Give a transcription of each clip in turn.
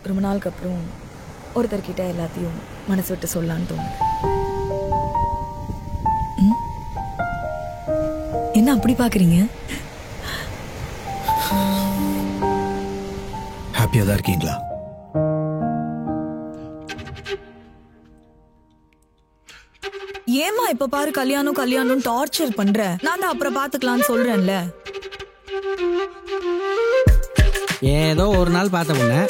ரொம்ப நாளுக்கு அப்புறம் ஒருத்தர்கிட்ட எல்லாத்தையும் மனசு விட்டு சொல்லலான்னு தோணுது. என்ன அப்படி பாக்குறீங்க? ஹாப்பியா தான் இருக்கீங்களா? ஏமா இப்ப பாரு கல்யாணம் கல்யாணம் டார்ச்சர் பண்ற? நான் தான் அப்புறம் பாத்துக்கலாம்னு சொல்றேன்ல. ஏதோ ஒரு நாள் பார்த்த பொண்ணு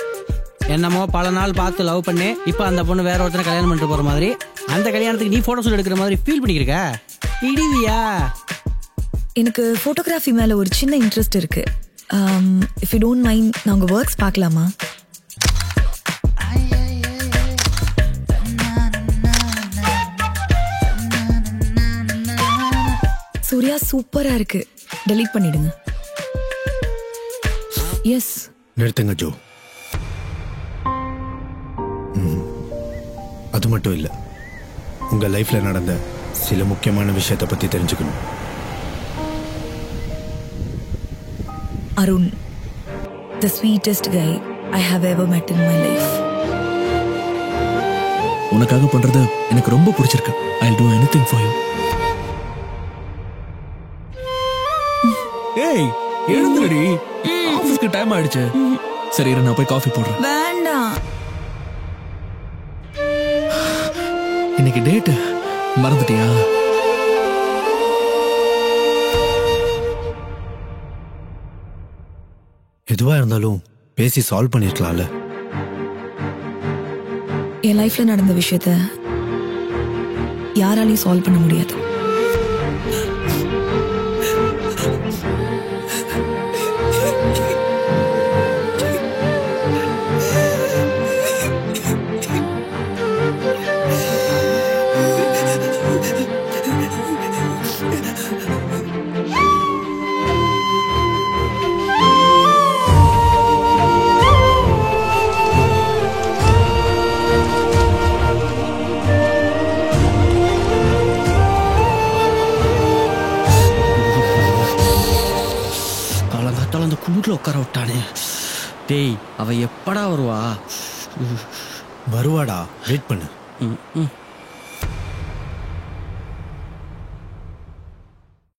என்னமோ பல நாள் பார்த்து லவ் பண்ணி இப்போ அந்த பொண்ணு வேற ஒருத்தனை கல்யாணம் பண்ணிட்டு போற மாதிரி, அந்த கல்யாணத்துக்கு நீ போட்டோஸ் எடுக்கிற மாதிரி ஃபீல் பண்ணிருக்க. இடிவியா? எனக்கு போட்டோகிராஃபி மேல ஒரு சின்ன இன்ட்ரெஸ்ட் இருக்கு. இஃப் யூ டோன்ட் மைண்ட் நான் உங்க ஒர்க்ஸ் பார்க்கலாமா? சூர்யா சூப்பரா இருக்கு, டெலீட் பண்ணிடுங்க. எஸ். நிறுத்துங்க ஜோ. அது மட்டும் இல்ல, உங்க லைஃப்ல நடந்த சில முக்கியமான விஷயத்தை பத்தி தெரிஞ்சுக்கணும். Arun, the sweetest guy I have ever met in my life. உனக்காக பண்றது எனக்கு ரொம்ப பிடிச்சிருக்கு. I'll do anything for you. ஏய், எழுந்துடி, ஆபீஸ்க்கு டைம் ஆயிடுச்சு. சரி இரு, நான் போய் காஃபி போடுறேன். வேண்டாம். இன்னைக்கு டேட் மறந்துட்டியா? எதுவா இருந்தாலும் பேசி சால்வ் பண்ணிருக்கலாம்ல. என் லைஃப்ல நடந்த விஷயத்த யாராலையும் சால்வ் பண்ண முடியாது. அந்த குளிர்ல உட்கார விட்டானே. டேய், அவ எப்படா வருவா? வருவாடா, வெயிட் பண்ணு.